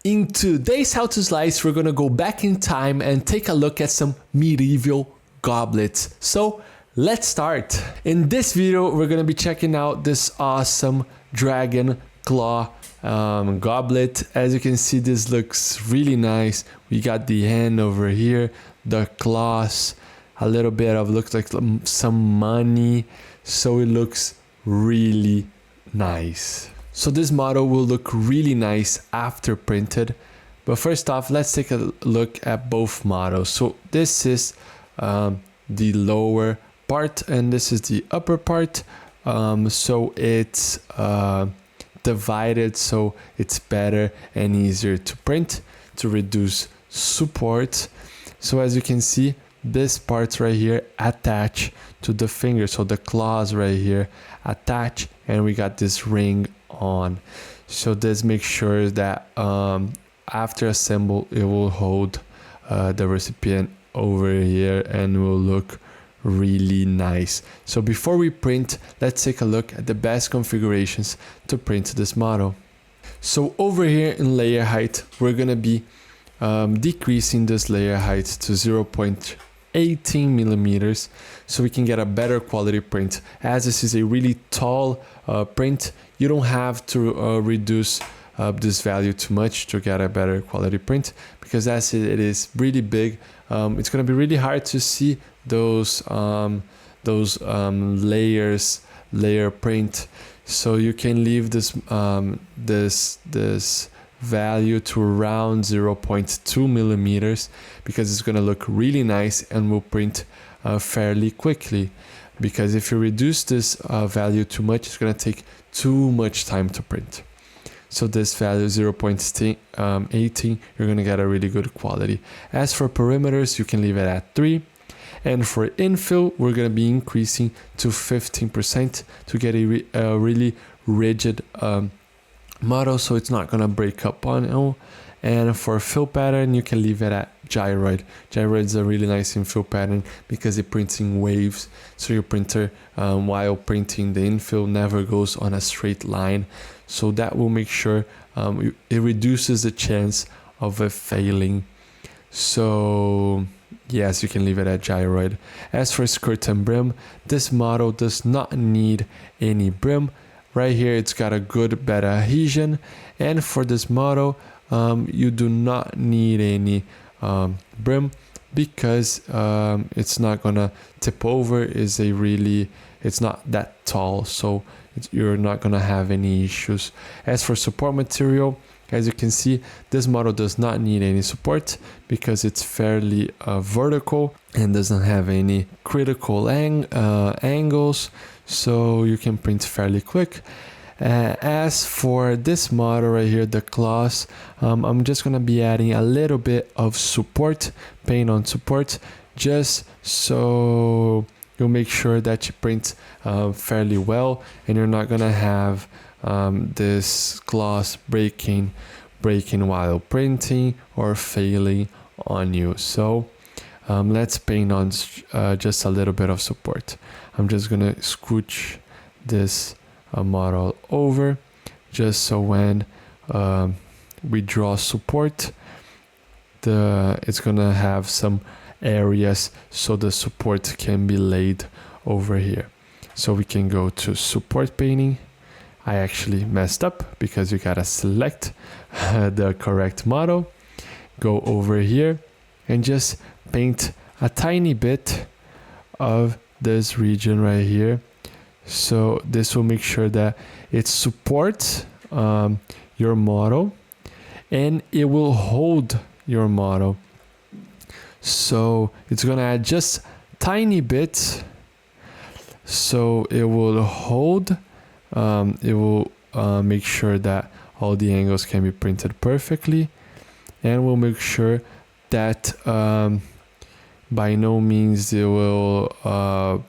In today's How to Slice, we're gonna go back in time and take a look at some medieval goblets. So let's start. In this video, we're gonna be checking out this awesome dragon claw goblet. As you can see, this looks really nice. We got the hand over here, the claws, a little bit of looks like some money. So it looks really nice. So this model will look really nice after printed. But first off, let's take a look at both models. So this is the lower part and this is the upper part. So it's divided so it's better and easier to print to reduce support. So as you can see, this part right here attach to the finger. So the claws right here attach and we got this ring on. So this makes sure that after assemble it will hold the recipient over here and will look really nice. So before we print, let's take a look at the best configurations to print this model. So over here in layer height, we're gonna be decreasing this layer height to 0.18 millimeters so we can get a better quality print. As this is a really tall print, you don't have to reduce this value too much to get a better quality print, because as it is really big, it's going to be really hard to see those layer print. So you can leave this this value to around 0.2 millimeters because it's going to look really nice and will print fairly quickly. Because if you reduce this value too much, it's going to take too much time to print. So this value 0.18, you're going to get a really good quality. As for perimeters, you can leave it at 3. And for infill, we're going to be increasing to 15% to get a really rigid model, so it's not going to break up on you. And for fill pattern, you can leave it at gyroid. Gyroid is a really nice infill pattern because it prints in waves. So your printer, while printing the infill, never goes on a straight line. So that will make sure it reduces the chance of it failing. So yes, you can leave it at gyroid. As for skirt and brim, this model does not need any brim. Right here, it's got a good bed adhesion. And for this model, you do not need any brim because it's not gonna tip over. It's not that tall, so you're not gonna have any issues. As for support material, as you can see, this model does not need any support because it's fairly vertical and doesn't have any critical angles, so you can print fairly quick. As for this model right here, the claws, I'm just gonna be adding a little bit of support, paint on support, just so you'll make sure that you print fairly well and you're not gonna have this claws breaking while printing or failing on you. So let's paint on just a little bit of support. I'm just gonna scooch this model over just so when we draw support, it's gonna have some areas so the support can be laid over here. So we can go to support painting. I actually messed up because you gotta select the correct model, go over here and just paint a tiny bit of this region right here. So this will make sure that it supports your model and it will hold your model. So it's gonna add just tiny bits so it will hold. It will make sure that all the angles can be printed perfectly, and we'll make sure that by no means it will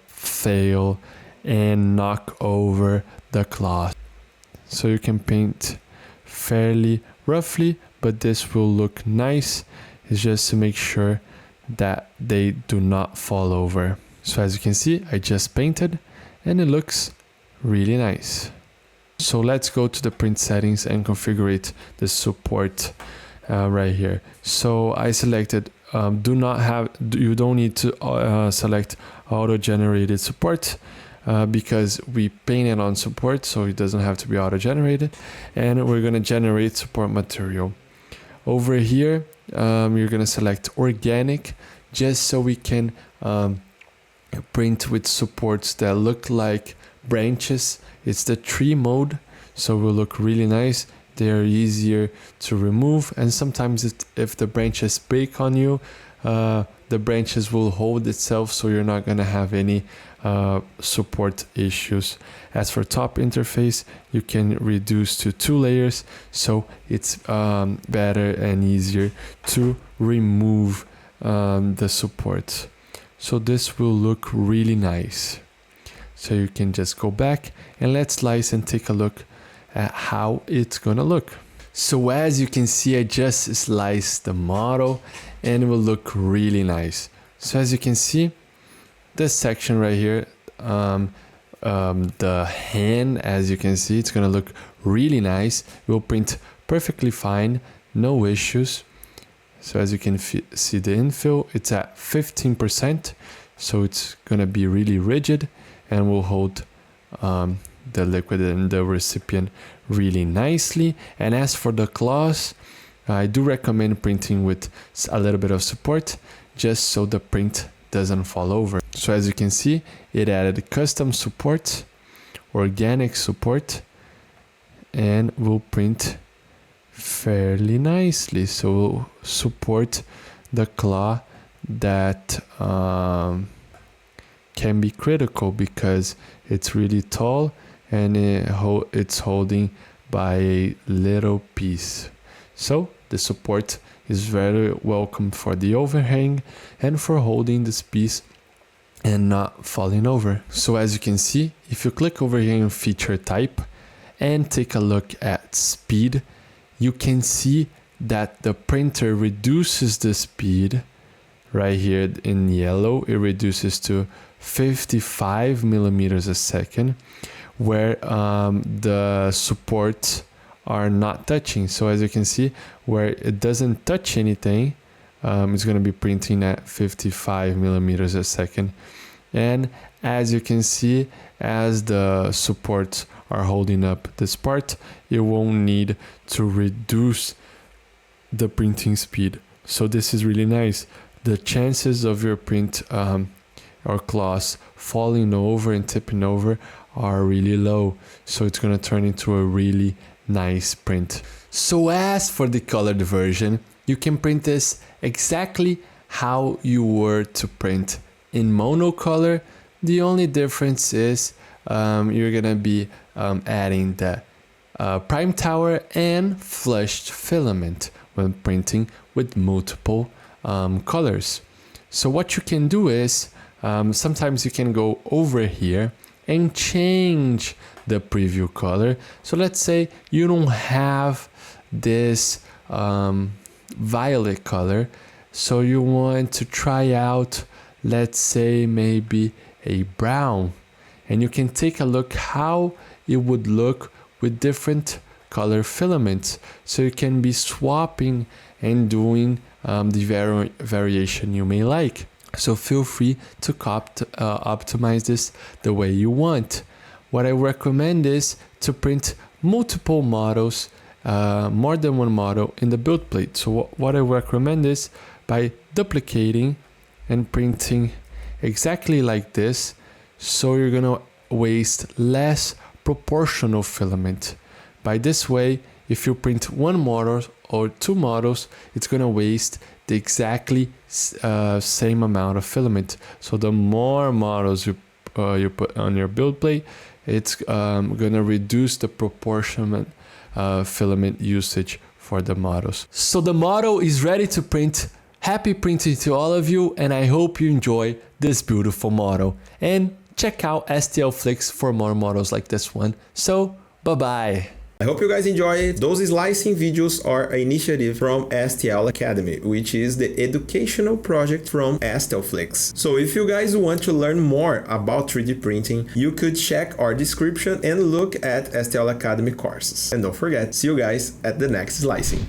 fail and knock over the cloth. So you can paint fairly roughly, but this will look nice. It's just to make sure that they do not fall over. So as you can see, I just painted and it looks really nice. So let's go to the print settings and configure the support. right here. So I selected you don't need to select auto-generated support because we painted on support, so it doesn't have to be auto-generated. And we're going to generate support material. Over here, you're going to select organic, just so we can print with supports that look like branches. It's the tree mode, so it will look really nice. They are easier to remove, and sometimes if the branches break on you, the branches will hold itself, so you're not going to have any support issues. As for top interface, you can reduce to 2 layers, so it's better and easier to remove the support. So this will look really nice. So you can just go back and let's slice and take a look at how it's gonna look. So as you can see, I just sliced the model and it will look really nice. So as you can see, this section right here, the hand, as you can see, it's gonna look really nice. It will print perfectly fine, no issues. So as you can see, the infill, it's at 15%, so it's gonna be really rigid and will hold the liquid and the recipient really nicely. And as for the claws, I do recommend printing with a little bit of support, just so the print doesn't fall over. So as you can see, it added custom support, organic support, and will print fairly nicely. So we'll support the claw that can be critical because it's really tall and it's holding by a little piece. So the support is very welcome for the overhang and for holding this piece and not falling over. So as you can see, if you click over here in feature type and take a look at speed, you can see that the printer reduces the speed right here in yellow. It reduces to 55 millimeters a second, where the supports are not touching. So as you can see, where it doesn't touch anything, it's going to be printing at 55 millimeters a second. And as you can see, as the supports are holding up this part, you won't need to reduce the printing speed. So this is really nice. The chances of your print or claws falling over and tipping over are really low. So it's going to turn into a really nice print. So as for the colored version, you can print this exactly how you were to print in monocolor. The only difference is you're gonna be adding the prime tower and flushed filament when printing with multiple colors. So what you can do is sometimes you can go over here and change the preview color. So let's say you don't have this violet color, so you want to try out, let's say maybe a brown, and you can take a look how it would look with different color filaments. So you can be swapping and doing the variation you may like. So feel free to optimize this the way you want. What I recommend is to print multiple models, more than one model in the build plate. So what I recommend is by duplicating and printing exactly like this, so you're gonna waste less proportional filament. By this way, if you print one model or two models, it's gonna waste the exactly same amount of filament. So the more models you put on your build plate, it's gonna reduce the proportional filament usage for the models. So the model is ready to print. Happy printing to all of you, and I hope you enjoy this beautiful model. And check out STL Flix for more models like this one. So, bye-bye. I hope you guys enjoy it. Those slicing videos are an initiative from STL Academy, which is the educational project from STL Flix. So if you guys want to learn more about 3D printing, you could check our description and look at STL Academy courses. And don't forget, see you guys at the next slicing.